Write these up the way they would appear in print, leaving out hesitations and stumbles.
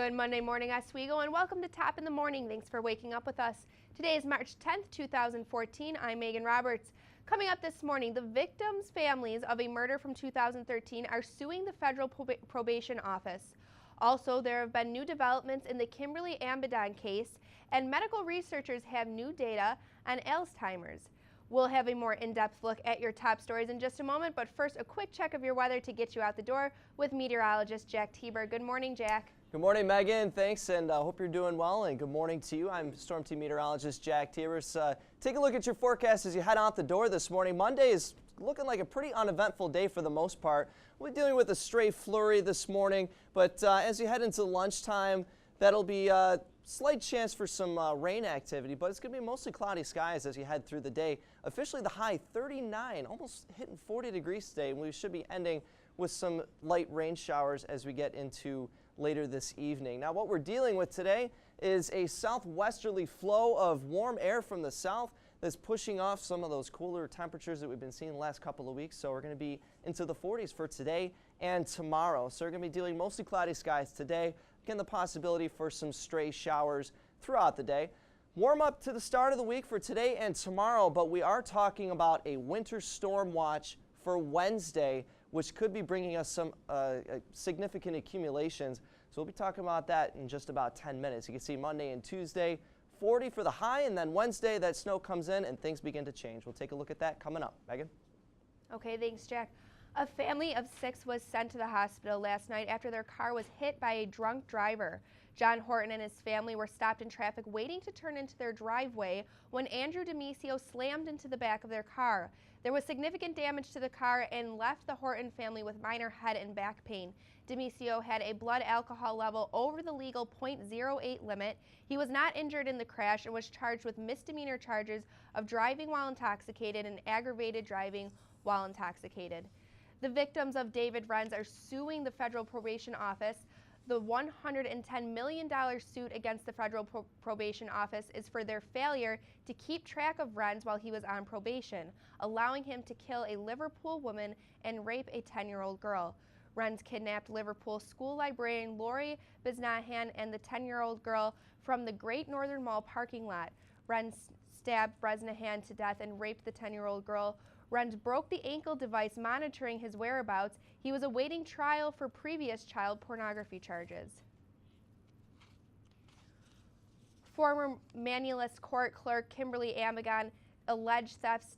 Good Monday morning, Oswego, and welcome to Top in the Morning. Thanks for waking up with us. Today is March 10th, 2014. I'm Megan Roberts. Coming up this morning, the victims' families of a murder from 2013 are suing the Federal Probation Office. Also, there have been new developments in the Kimberly Amidon case, and medical researchers have new data on Alzheimer's. We'll have a more in-depth look at your top stories in just a moment, but first, a quick check of your weather to get you out the door with meteorologist Jack Tieber. Good morning, Jack. Good morning, Megan. Thanks, and I hope you're doing well, and good morning to you. I'm Storm Team Meteorologist Jack Tiebers. Take a look at your forecast as you head out the door this morning. Monday is looking like a pretty uneventful day for the most part. We're dealing with a stray flurry this morning, but as you head into lunchtime, that'll be a slight chance for some rain activity, but it's going to be mostly cloudy skies as you head through the day. Officially, the high 39, almost hitting 40 degrees today, and we should be ending with some light rain showers as we get into later this evening. Now, what we're dealing with today is a southwesterly flow of warm air from the south that's pushing off some of those cooler temperatures that we've been seeing the last couple of weeks. So we're going to be into the 40s for today and tomorrow. So we're going to be dealing mostly cloudy skies today. Again, the possibility for some stray showers throughout the day. Warm up to the start of the week for today and tomorrow, but we are talking about a winter storm watch for Wednesday, which could be bringing us some significant accumulations. So we'll be talking about that in just about 10 minutes. You can see Monday and Tuesday, 40 for the high, and then Wednesday that snow comes in and things begin to change. We'll take a look at that coming up. Megan? Okay, thanks, Jack. A family of 6 was sent to the hospital last night after their car was hit by a drunk driver. John Horton and his family were stopped in traffic waiting to turn into their driveway when Andrew Demisio slammed into the back of their car. There was significant damage to the car and left the Horton family with minor head and back pain. Demisio had a blood alcohol level over the legal .08 limit. He was not injured in the crash and was charged with misdemeanor charges of driving while intoxicated and aggravated driving while intoxicated. The victims of David Renz are suing the Federal Probation Office. The $110 million suit against the Federal Probation Office is for their failure to keep track of Renz while he was on probation, allowing him to kill a Liverpool woman and rape a 10-year-old girl. Renz kidnapped Liverpool school librarian Lori Biznahan and the 10-year-old girl from the Great Northern Mall parking lot. Renz stabbed Biznahan to death and raped the 10-year-old girl. Renz broke the ankle device monitoring his whereabouts. He was awaiting trial for previous child pornography charges. Former Manulus Court Clerk Kimberly Amidon alleged thefts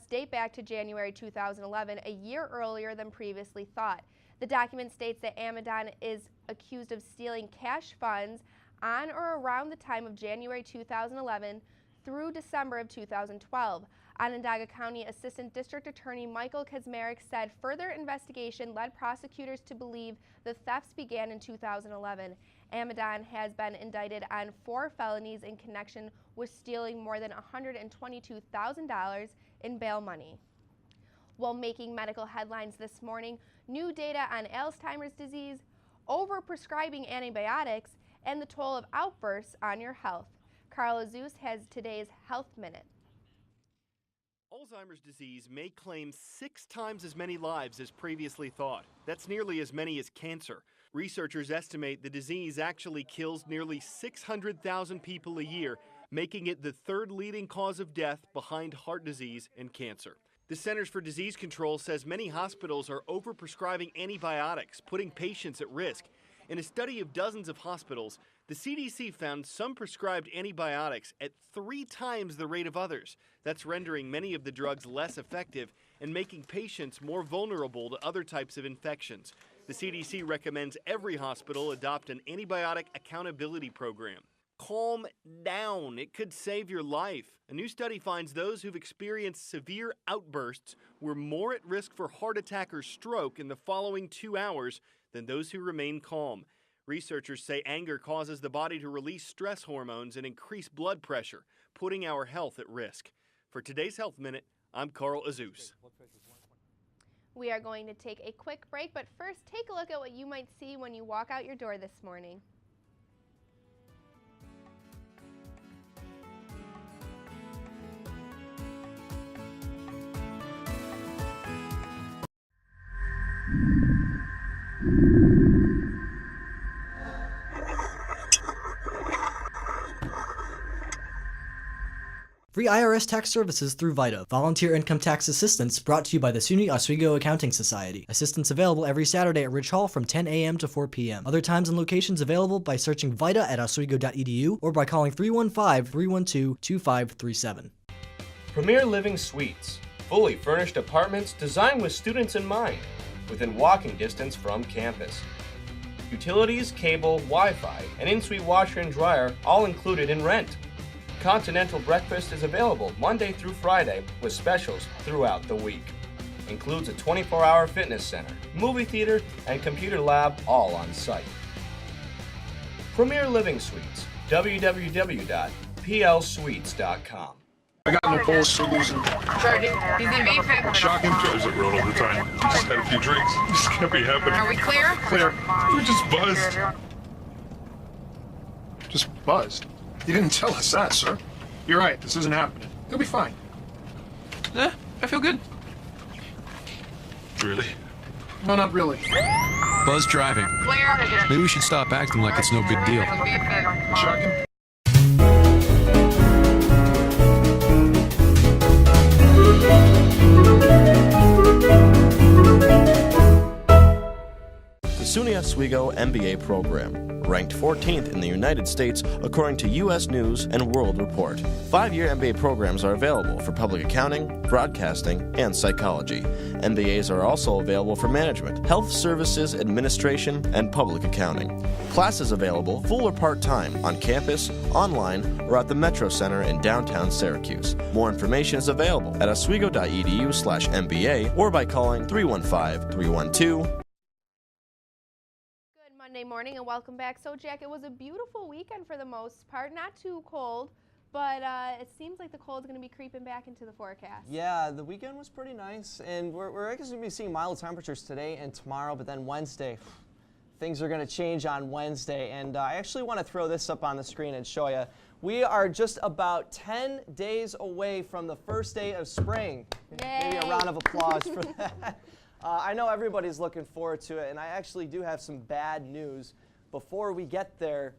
date back to January 2011, a year earlier than previously thought. The document states that Amidon is accused of stealing cash funds on or around the time of January 2011 through December of 2012. Onondaga County Assistant District Attorney Michael Kaczmarek said further investigation led prosecutors to believe the thefts began in 2011. Amidon has been indicted on 4 felonies in connection with stealing more than $122,000 in bail money. While making medical headlines this morning, new data on Alzheimer's disease, overprescribing antibiotics, and the toll of outbursts on your health. Carl Azuz has today's Health Minute. Alzheimer's disease may claim 6 times as many lives as previously thought. That's nearly as many as cancer. Researchers estimate the disease actually kills nearly 600,000 people a year, making it the 3rd leading cause of death behind heart disease and cancer. The Centers for Disease Control says many hospitals are overprescribing antibiotics, putting patients at risk. In a study of dozens of hospitals, the CDC found some prescribed antibiotics at 3 times the rate of others. That's rendering many of the drugs less effective and making patients more vulnerable to other types of infections. The CDC recommends every hospital adopt an antibiotic accountability program. Calm down. It could save your life. A new study finds those who've experienced severe outbursts were more at risk for heart attack or stroke in the following 2 hours than those who remain calm. Researchers say anger causes the body to release stress hormones and increase blood pressure, putting our health at risk. For today's Health Minute, I'm Carl Azuz. We are going to take a quick break, but first take a look at what you might see when you walk out your door this morning. Free IRS tax services through VITA. Volunteer income tax assistance brought to you by the SUNY Oswego Accounting Society. Assistance available every Saturday at Ridge Hall from 10 a.m. to 4 p.m. Other times and locations available by searching VITA at oswego.edu or by calling 315-312-2537. Premier Living Suites. Fully furnished apartments designed with students in mind, within walking distance from campus. Utilities, cable, Wi-Fi, and in-suite washer and dryer all included in rent. Continental breakfast is available Monday through Friday with specials throughout the week. Includes a 24-hour fitness center, movie theater, and computer lab all on site. Premier Living Suites, www.plsuites.com. I got no balls for losing. Shocking. Drives it road all the time. Just had a few drinks. Just can't be happening. Are we clear? Clear. We're just buzzed. Just buzzed? You didn't tell us that, sir. You're right. This isn't happening. You'll be fine. I feel good. Really? No, not really. Buzz driving. Clear. Maybe we should stop acting like it's no big deal. Shocking. The SUNY Oswego MBA program, ranked 14th in the United States according to U.S. News and World Report. 5-year MBA programs are available for public accounting, broadcasting, and psychology. MBAs are also available for management, health services administration, and public accounting. Classes available full or part-time on campus, online, or at the Metro Center in downtown Syracuse. More information is available at oswego.edu/MBA or by calling 315-312. Monday morning and welcome back. So Jack, it was a beautiful weekend for the most part, not too cold, but it seems like the cold's going to be creeping back into the forecast. Yeah, the weekend was pretty nice, and we're actually going to be seeing mild temperatures today and tomorrow, but then Wednesday, things are going to change on Wednesday, and I actually want to throw this up on the screen and show you. We are just about 10 days away from the first day of spring. Yay. Maybe a round of applause for that. I know everybody's looking forward to it, and I actually do have some bad news. Before we get there,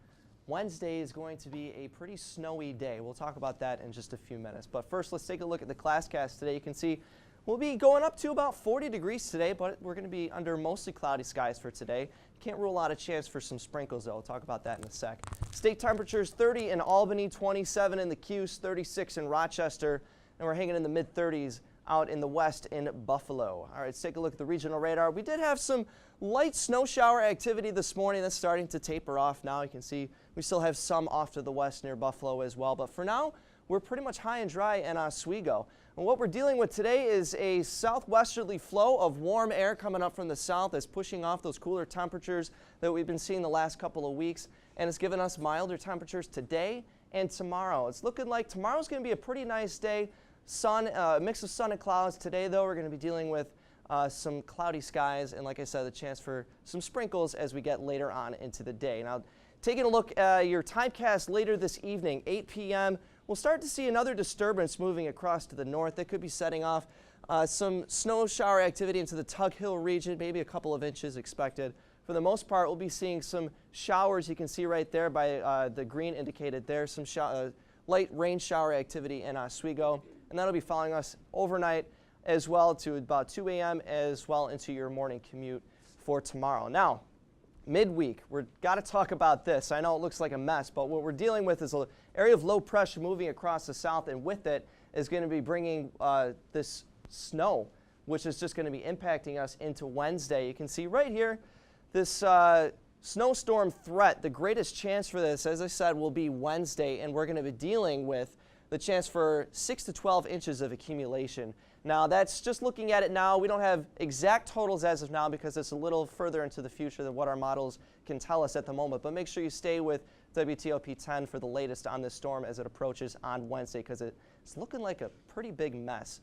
Wednesday is going to be a pretty snowy day. We'll talk about that in just a few minutes. But first, let's take a look at the ClassCast today. You can see we'll be going up to about 40 degrees today, but we're going to be under mostly cloudy skies for today. Can't rule out a chance for some sprinkles, though. I'll talk about that in a sec. State temperatures 30 in Albany, 27 in the Cuse, 36 in Rochester, and we're hanging in the mid-30s out in the west in Buffalo. All right, let's take a look at the regional radar. We did have some light snow shower activity this morning. That's starting to taper off now. You can see we still have some off to the west near Buffalo as well. But for now, we're pretty much high and dry in Oswego. And what we're dealing with today is a southwesterly flow of warm air coming up from the south that's pushing off those cooler temperatures that we've been seeing the last couple of weeks. And it's given us milder temperatures today and tomorrow. It's looking like tomorrow's going to be a pretty nice day. Sun, mix of sun and clouds. Today, though, we're going to be dealing with some cloudy skies and, like I said, the chance for some sprinkles as we get later on into the day. Now, taking a look at your timecast later this evening, 8 p.m., we'll start to see another disturbance moving across to the north that could be setting off some snow shower activity into the Tug Hill region, maybe a couple of inches expected. For the most part, we'll be seeing some showers. You can see right there by the green indicated there, some light rain shower activity in Oswego. And that'll be following us overnight as well to about 2 a.m. as well into your morning commute for tomorrow. Now, midweek, we've got to talk about this. I know it looks like a mess, but what we're dealing with is an area of low pressure moving across the south, and with it is going to be bringing this snow, which is just going to be impacting us into Wednesday. You can see right here this snowstorm threat. The greatest chance for this, as I said, will be Wednesday, and we're going to be dealing with the chance for 6 to 12 inches of accumulation. Now, that's just looking at it now. We don't have exact totals as of now because it's a little further into the future than what our models can tell us at the moment. But make sure you stay with WTOP 10 for the latest on this storm as it approaches on Wednesday, because it's looking like a pretty big mess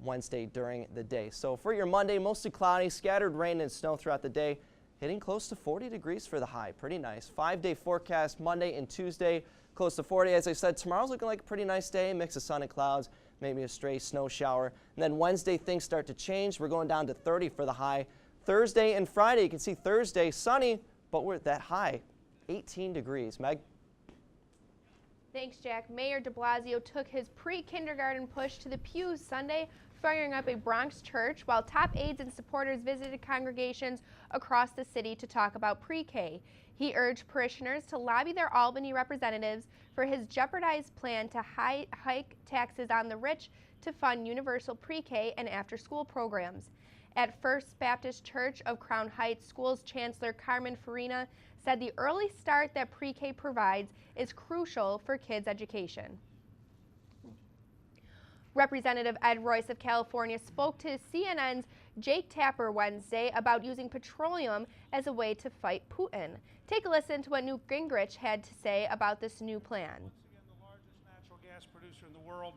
Wednesday during the day. So for your Monday, mostly cloudy, scattered rain and snow throughout the day, hitting close to 40 degrees for the high. Pretty nice. 5-day forecast Monday and Tuesday. Close to 40. As I said, tomorrow's looking like a pretty nice day, mix of sun and clouds, maybe a stray snow shower. And then Wednesday, things start to change. We're going down to 30 for the high. Thursday and Friday, you can see Thursday, sunny, but we're at that high, 18 degrees. Meg? Thanks, Jack. Mayor de Blasio took his pre-kindergarten push to the pews Sunday, firing up a Bronx church, while top aides and supporters visited congregations across the city to talk about pre-K. He urged parishioners to lobby their Albany representatives for his jeopardized plan to hike taxes on the rich to fund universal pre-K and after-school programs. At First Baptist Church of Crown Heights, Schools Chancellor Carmen Farina said the early start that pre-K provides is crucial for kids' education. Representative Ed Royce of California spoke to CNN's Jake Tapper Wednesday about using petroleum as a way to fight Putin. Take a listen to what Newt Gingrich had to say about this new plan. Once again, the largest natural gas producer in the world.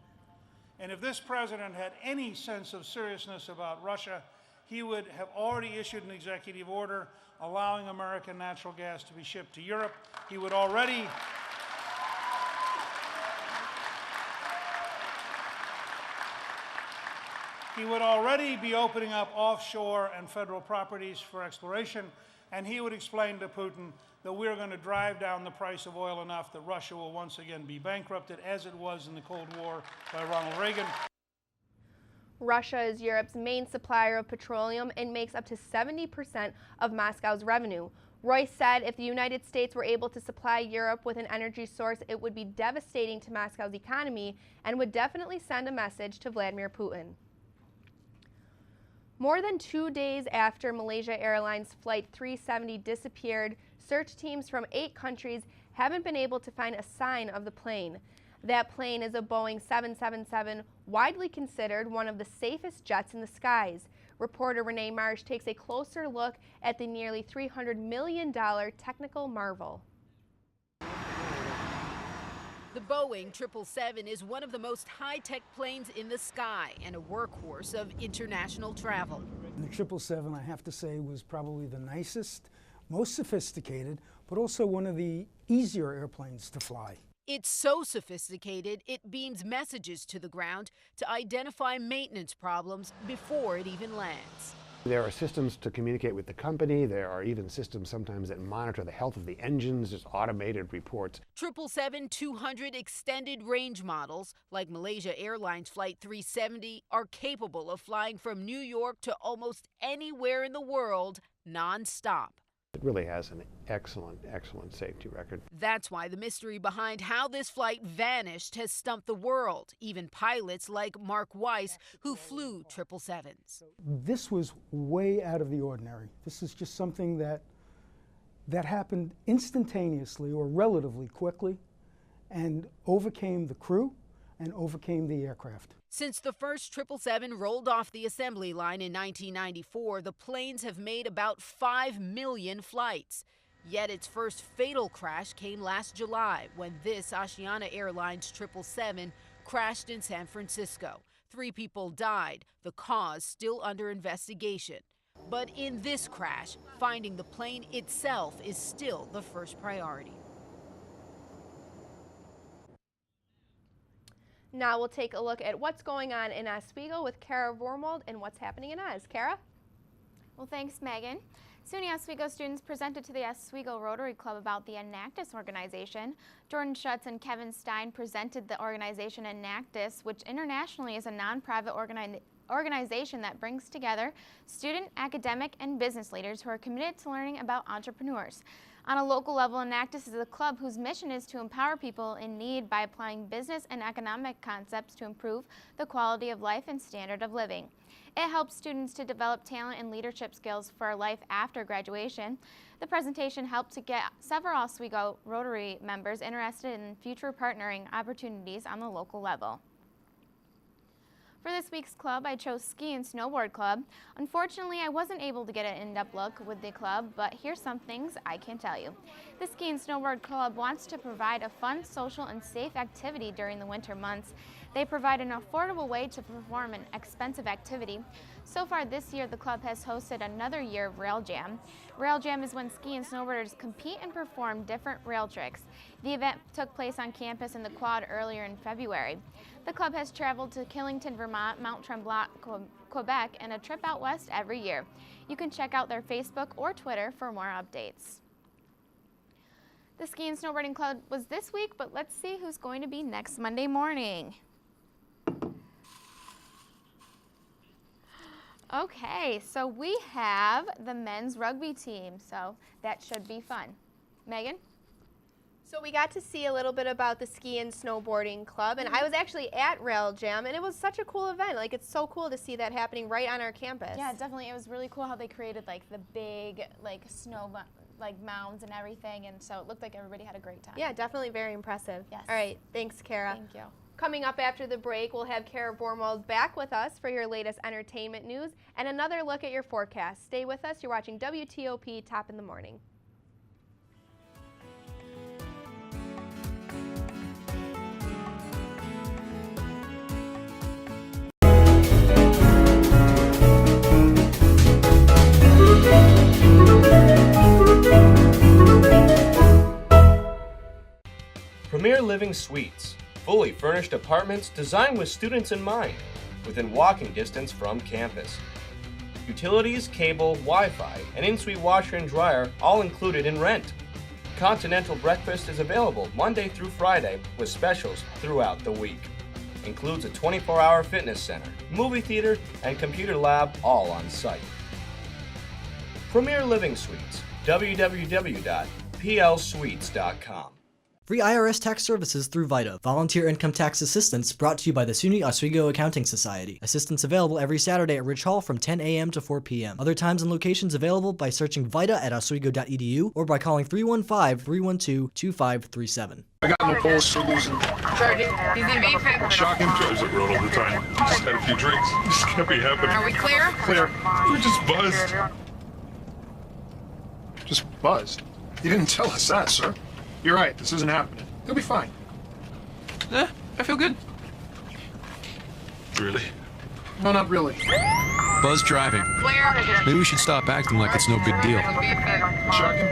And if this president had any sense of seriousness about Russia, he would have already issued an executive order allowing American natural gas to be shipped to Europe. He would already be opening up offshore and federal properties for exploration, and he would explain to Putin that we're going to drive down the price of oil enough that Russia will once again be bankrupted, as it was in the Cold War by Ronald Reagan. Russia is Europe's main supplier of petroleum and makes up to 70% of Moscow's revenue. Royce said if the United States were able to supply Europe with an energy source, it would be devastating to Moscow's economy and would definitely send a message to Vladimir Putin. More than 2 days after Malaysia Airlines Flight 370 disappeared, search teams from 8 countries haven't been able to find a sign of the plane. That plane is a Boeing 777, widely considered one of the safest jets in the skies. Reporter Renee Marsh takes a closer look at the nearly $300 million technical marvel. The Boeing 777 is one of the most high-tech planes in the sky and a workhorse of international travel. The 777, I have to say, was probably the nicest, most sophisticated, but also one of the easier airplanes to fly. It's so sophisticated, it beams messages to the ground to identify maintenance problems before it even lands. There are systems to communicate with the company. There are even systems sometimes that monitor the health of the engines, just automated reports. 777-200 extended range models, like Malaysia Airlines Flight 370, are capable of flying from New York to almost anywhere in the world non-stop. It really has an excellent, excellent safety record. That's why the mystery behind how this flight vanished has stumped the world, even pilots like Mark Weiss, who flew 777s. This was way out of the ordinary. This is just something that happened instantaneously or relatively quickly and overcame the crew and overcame the aircraft. Since the first 777 rolled off the assembly line in 1994, the planes have made about 5 million flights. Yet its first fatal crash came last July when this Asiana Airlines 777 crashed in San Francisco. 3 people died, the cause still under investigation. But in this crash, finding the plane itself is still the first priority. Now we'll take a look at what's going on in Oswego with Kara Vormold and what's happening in Oz. Kara? Well, thanks, Megan. SUNY Oswego students presented to the Oswego Rotary Club about the Enactus organization. Jordan Schutz and Kevin Stein presented the organization Enactus, which internationally is a nonprofit organization that brings together student, academic, and business leaders who are committed to learning about entrepreneurs. On a local level, Enactus is a club whose mission is to empower people in need by applying business and economic concepts to improve the quality of life and standard of living. It helps students to develop talent and leadership skills for life after graduation. The presentation helped to get several Oswego Rotary members interested in future partnering opportunities on the local level. For this week's club, I chose Ski and Snowboard Club. Unfortunately, I wasn't able to get an in-depth look with the club, but here's some things I can tell you. The Ski and Snowboard Club wants to provide a fun, social, and safe activity during the winter months. They provide an affordable way to perform an expensive activity. So far this year, the club has hosted another year of Rail Jam. Rail Jam is when ski and snowboarders compete and perform different rail tricks. The event took place on campus in the Quad earlier in February. The club has traveled to Killington, Vermont, Mount Tremblant, Quebec, and a trip out west every year. You can check out their Facebook or Twitter for more updates. The Ski and Snowboarding Club was this week, but let's see who's going to be next Monday morning. Okay, so we have the men's rugby team, so that should be fun. Megan? So we got to see a little bit about the Ski and Snowboarding Club, and I was actually at Rail Jam, and it was such a cool event. Like, it's so cool to see that happening right on our campus. Yeah, definitely. It was really cool how they created like the big snow mounds and everything, and so it looked like everybody had a great time. Yeah, definitely very impressive. Yes. All right, thanks, Kara. Thank you. Coming up after the break, we'll have Kara Bormold back with us for your latest entertainment news and another look at your forecast. Stay with us. You're watching WTOP Top in the Morning. Premier Living Suites, fully furnished apartments designed with students in mind, within walking distance from campus. Utilities, cable, Wi-Fi, and in-suite washer and dryer all included in rent. Continental breakfast is available Monday through Friday with specials throughout the week. Includes a 24-hour fitness center, movie theater, and computer lab all on site. Premier Living Suites, www.plsuites.com. Free IRS tax services through VITA. Volunteer income tax assistance brought to you by the SUNY Oswego Accounting Society. Assistance available every Saturday at Ridge Hall from 10 a.m. to 4 p.m. Other times and locations available by searching VITA at oswego.edu or by calling 315-312-2537. I got no balls for losing. Sergeant, he's in B-Fit. Shocking. Drives it road all the time. Just had a few drinks. This can't be happening. Are we clear? Clear. We're just buzzed. Just buzzed? You didn't tell us that, sir. You're right. This isn't happening. He'll be fine. I feel good. Really? No, not really. Buzz driving. Clear. Maybe we should stop acting like it's no big deal. Shocking.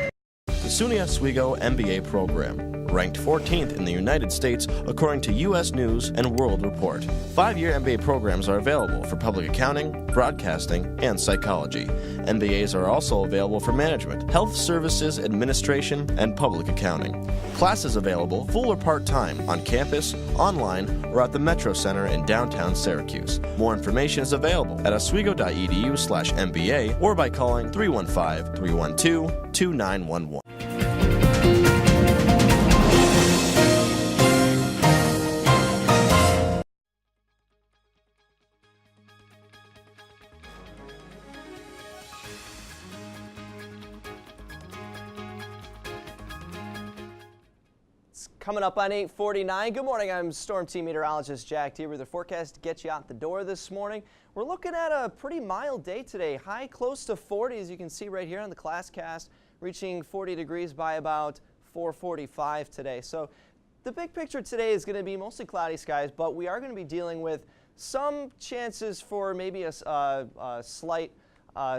The SUNY Oswego MBA program, ranked 14th in the United States according to U.S. News and World Report. 5-year MBA programs are available for public accounting, broadcasting, and psychology. MBAs are also available for management, health services, administration, and public accounting. Classes available full or part-time on campus, online, or at the Metro Center in downtown Syracuse. More information is available at oswego.edu/MBA or by calling 315-312-2911. Coming up on 8:49. Good morning. I'm Storm Team Meteorologist Jack Teeber. The forecast to get you out the door this morning. We're looking at a pretty mild day today. High close to 40, as you can see right here on the ClassCast, reaching 40 degrees by about 4:45 today. So the big picture today is going to be mostly cloudy skies, but we are going to be dealing with some chances for maybe a slight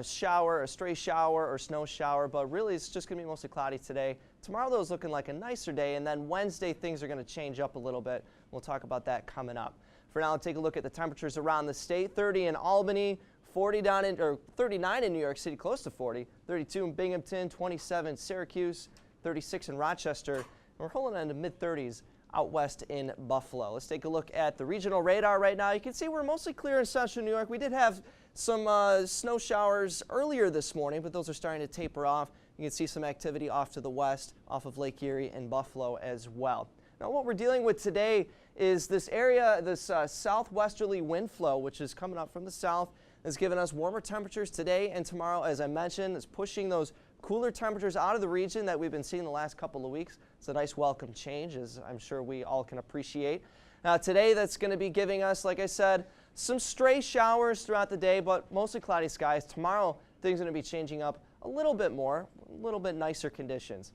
shower, a stray shower or snow shower, but really it's just going to be mostly cloudy today. Tomorrow, though, is looking like a nicer day, and then Wednesday things are going to change up a little bit. We'll talk about that coming up. For now, take a look at the temperatures around the state. 30 in Albany, 39 in New York City, close to 40, 32 in Binghamton, 27 Syracuse, 36 in Rochester, and we're holding on to mid-30s out west in Buffalo. Let's take a look at the regional radar right now. You can see we're mostly clear in central New York. We did have some snow showers earlier this morning, but those are starting to taper off. You can see some activity off to the west, off of Lake Erie and Buffalo as well. Now what we're dealing with today is this area, this southwesterly wind flow, which is coming up from the south, has given us warmer temperatures today and tomorrow. As I mentioned, it's pushing those cooler temperatures out of the region that we've been seeing the last couple of weeks. It's a nice welcome change, as I'm sure we all can appreciate. Now today, that's going to be giving us, like I said, some stray showers throughout the day, but mostly cloudy skies. Tomorrow, things are going to be changing up a little bit more, a little bit nicer conditions.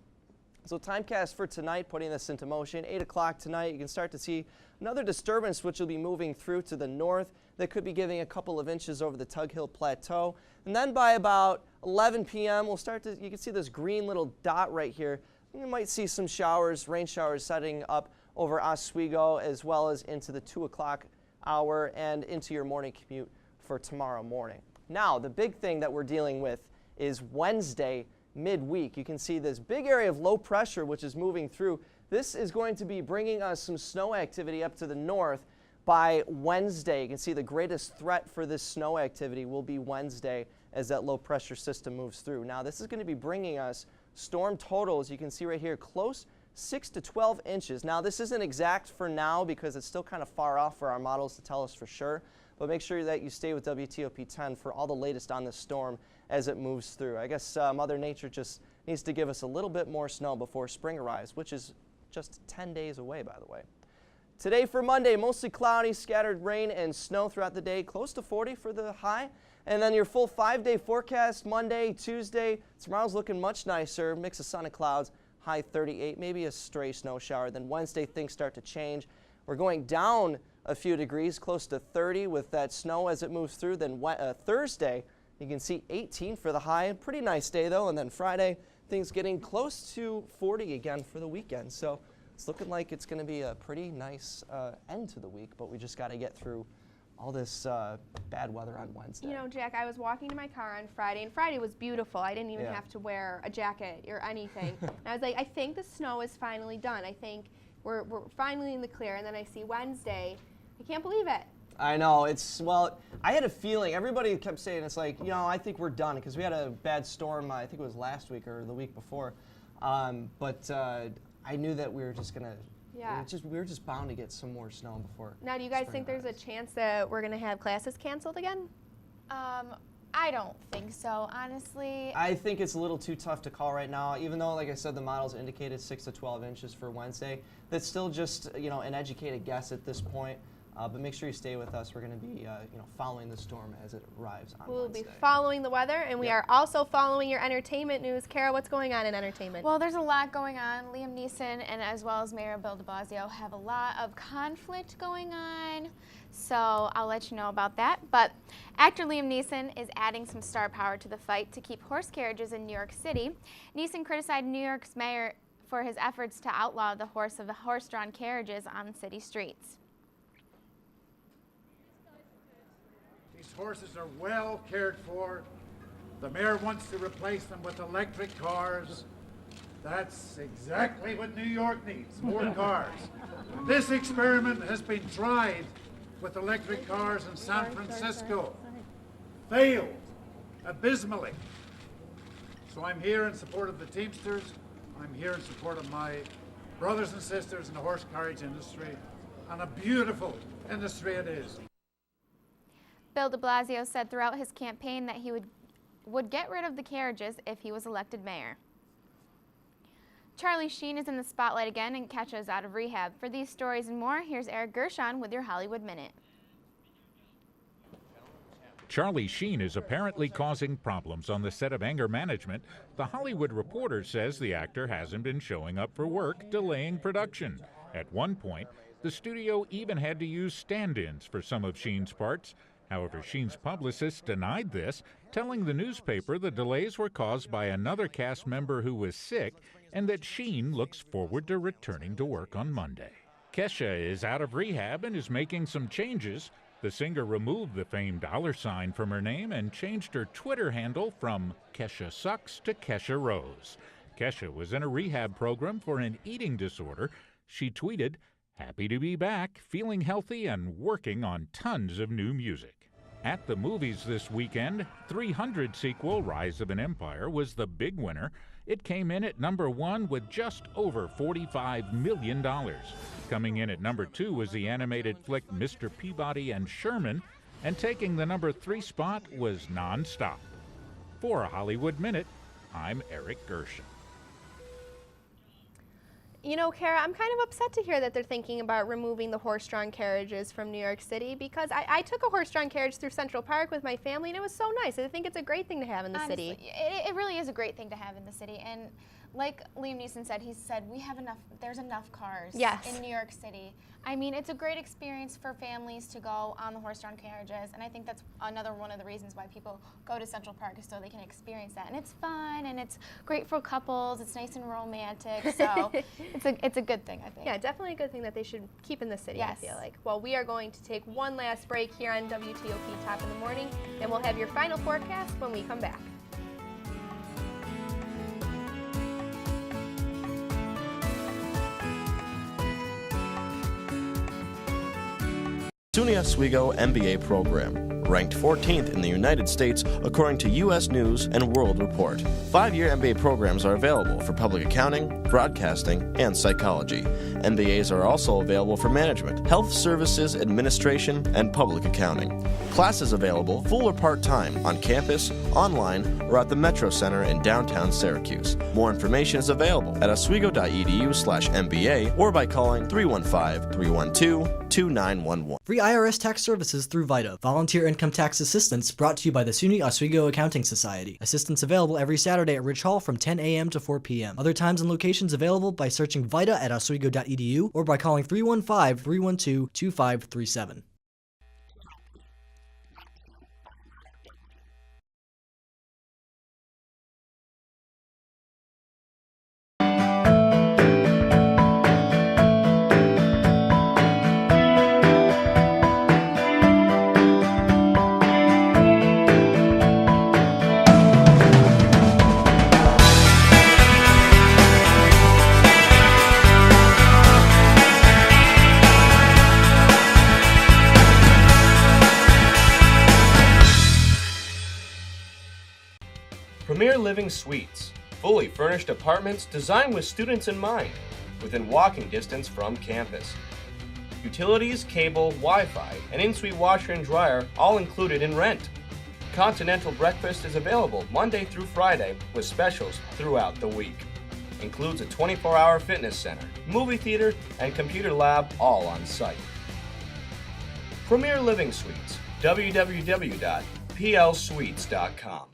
So timecast for tonight, putting this into motion, 8 o'clock tonight, you can start to see another disturbance which will be moving through to the north that could be giving a couple of inches over the Tug Hill Plateau. And then by about 11 p.m., we'll start to, you can see this green little dot right here. You might see some showers, rain showers setting up over Oswego as well as into the 2 o'clock hour and into your morning commute for tomorrow morning. Now, the big thing that we're dealing with is Wednesday midweek. You can see this big area of low pressure which is moving through. This is going to be bringing us some snow activity up to the north by Wednesday. You can see the greatest threat for this snow activity will be Wednesday as that low pressure system moves through. Now this is going to be bringing us storm totals, you can see right here, close 6 to 12 inches. Now this isn't exact for now because it's still kind of far off for our models to tell us for sure, but make sure that you stay with WTOP 10 for all the latest on this storm as it moves through. I guess Mother Nature just needs to give us a little bit more snow before spring arrives, which is just 10 days away, by the way. Today for Monday, mostly cloudy, scattered rain and snow throughout the day, close to 40 for the high. And then your full 5-day forecast, Monday, Tuesday, tomorrow's looking much nicer, mix of sun and clouds, high 38, maybe a stray snow shower. Then Wednesday, things start to change. We're going down a few degrees, close to 30 with that snow as it moves through. Then Thursday, you can see 18 for the high, pretty nice day though. And then Friday, things getting close to 40 again for the weekend. So it's looking like it's going to be a pretty nice end to the week, but we just got to get through all this bad weather on Wednesday. You know, Jack, I was walking to my car on Friday, and Friday was beautiful. I didn't even have to wear a jacket or anything. And I was like, I think the snow is finally done. I think we're finally in the clear. And then I see Wednesday. I can't believe it. I know. Well, I had a feeling. Everybody kept saying, it's like, you know, I think we're done because we had a bad storm, I think it was last week or the week before. But I knew that we were just going to, we were just bound to get some more snow before. Now, do you guys think there's a chance that we're going to have classes canceled again? I don't think so, honestly. I think it's a little too tough to call right now, even though, like I said, the models indicated 6 to 12 inches for Wednesday. That's still just, you know, an educated guess at this point. But make sure you stay with us. We're going to be, following the storm as it arrives on Wednesday. We'll be following the weather, and we are also following your entertainment news. Kara, what's going on in entertainment? Well, there's a lot going on. Liam Neeson and as well as Mayor Bill de Blasio have a lot of conflict going on, so I'll let you know about that. But actor Liam Neeson is adding some star power to the fight to keep horse carriages in New York City. Neeson criticized New York's mayor for his efforts to outlaw the horse-drawn carriages on city streets. These horses are well cared for. The mayor wants to replace them with electric cars. That's exactly what New York needs, more cars. This experiment has been tried with electric cars in San Francisco. Failed abysmally. So I'm here in support of the Teamsters. I'm here in support of my brothers and sisters in the horse carriage industry. And a beautiful industry it is. Bill de Blasio said throughout his campaign that he would get rid of the carriages if he was elected mayor. Charlie Sheen is in the spotlight again, and Kesha is out of rehab. For these stories and more, here's Eric Gershon with your Hollywood Minute. Charlie Sheen is apparently causing problems on the set of Anger Management. The Hollywood Reporter says the actor hasn't been showing up for work, delaying production. At one point, the studio even had to use stand-ins for some of Sheen's parts. However, Sheen's publicist denied this, telling the newspaper the delays were caused by another cast member who was sick and that Sheen looks forward to returning to work on Monday. Kesha is out of rehab and is making some changes. The singer removed the famed $sign from her name and changed her Twitter handle from Kesha Sucks to Kesha Rose. Kesha was in a rehab program for an eating disorder. She tweeted, "Happy to be back, feeling healthy and working on tons of new music." At the movies this weekend, 300 sequel Rise of an Empire was the big winner. It came in at #1 with just over $45 million. Coming in at #2 was the animated flick Mr. Peabody and Sherman, and taking the #3 spot was Nonstop. For a Hollywood Minute, I'm Eric Gershon. You know, Kara, I'm kind of upset to hear that they're thinking about removing the horse-drawn carriages from New York City, because I took a horse-drawn carriage through Central Park with my family, and it was so nice. I think it's a great thing to have in the Honestly, city. It really is a great thing to have in the city, and like Liam Neeson said, there's enough cars in New York City. I mean, it's a great experience for families to go on the horse-drawn carriages, and I think that's another one of the reasons why people go to Central Park, is so they can experience that. And it's fun, and it's great for couples. It's nice and romantic, so it's a good thing, I think. Yeah, definitely a good thing that they should keep in the city, Yes. I feel like. Well, we are going to take one last break here on WTOP Top in the Morning, and we'll have your final forecast when we come back. SUNY Oswego MBA program, ranked 14th in the United States according to U.S. News and World Report. 5-year MBA programs are available for public accounting, broadcasting, and psychology. MBAs are also available for management, health services, administration, and public accounting. Classes available full or part-time on campus, online, or at the Metro Center in downtown Syracuse. More information is available at oswego.edu/MBA or by calling 315-312-2911. Free IRS tax services through VITA. Volunteer income tax assistance brought to you by the SUNY Oswego Accounting Society. Assistance available every Saturday at Ridge Hall from 10 a.m. to 4 p.m. Other times and locations available by searching VITA at oswego.edu or by calling 315-312-2537. Premier Living Suites, fully furnished apartments designed with students in mind, within walking distance from campus. Utilities, cable, Wi-Fi, and in-suite washer and dryer all included in rent. Continental breakfast is available Monday through Friday with specials throughout the week. Includes a 24-hour fitness center, movie theater, and computer lab all on site. Premier Living Suites, www.plsuites.com.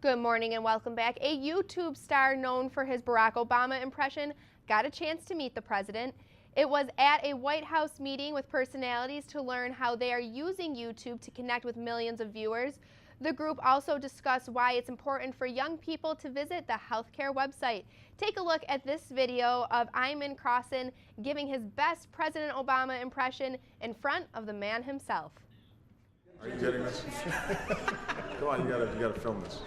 Good morning and welcome back. A YouTube star known for his Barack Obama impression got a chance to meet the president. It was at a White House meeting with personalities to learn how they are using YouTube to connect with millions of viewers. The group also discussed why it's important for young people to visit the healthcare website. Take a look at this video of Ayman Crossan giving his best President Obama impression in front of the man himself. Are you getting this? Come on, you gotta film this.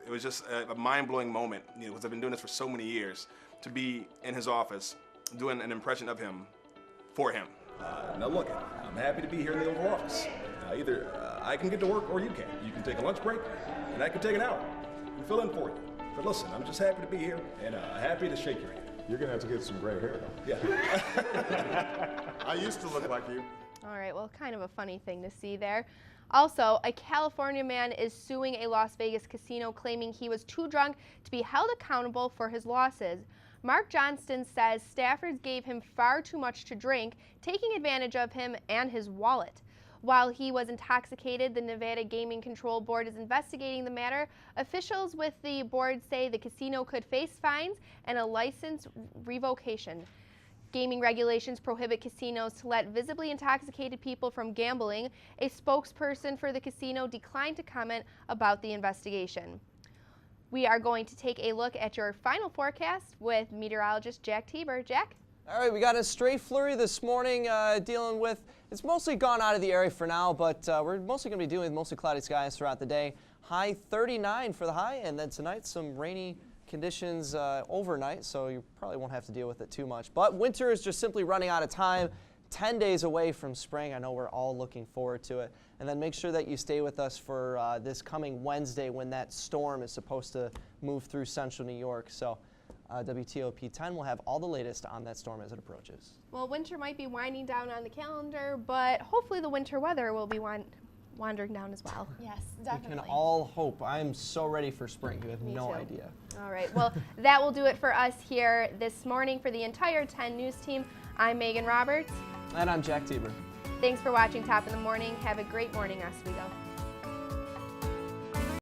It was just a mind-blowing moment, because I've been doing this for so many years, to be in his office doing an impression of him for him. Now look, I'm happy to be here in the Oval Office. Either I can get to work or you can. You can take a lunch break, and I can take an hour and fill in for you. But listen, I'm just happy to be here and happy to shake your hand. You're gonna have to get some gray hair, though. Yeah. I used to look like you. All right, well, kind of a funny thing to see there. Also, a California man is suing a Las Vegas casino claiming he was too drunk to be held accountable for his losses. Mark Johnston says staffers gave him far too much to drink, taking advantage of him and his wallet. While he was intoxicated, the Nevada Gaming Control Board is investigating the matter. Officials with the board say the casino could face fines and a license revocation. Gaming regulations prohibit casinos to let visibly intoxicated people from gambling. A spokesperson for the casino declined to comment about the investigation. We are going to take a look at your final forecast with meteorologist Jack Tieber. Jack? All right, we got a stray flurry this morning dealing with, it's mostly gone out of the area for now, but we're mostly going to be dealing with mostly cloudy skies throughout the day. High 39 for the high, and then tonight some rainy conditions overnight, so you probably won't have to deal with it too much. But winter is just simply running out of time. 10 days away from spring. I know we're all looking forward to it. And then make sure that you stay with us for this coming Wednesday when that storm is supposed to move through central New York. So WTOP 10 will have all the latest on that storm as it approaches. Well, winter might be winding down on the calendar, but hopefully the winter weather will be wandering down as well. Yes, We definitely. can all hope. I'm so ready for spring. You have Me no too. idea. All right, well, that will do it for us here this morning. For the entire 10 News team, I'm Megan Roberts. And I'm Jack Tieber. Thanks for watching Top in the Morning. Have a great morning, Oswego.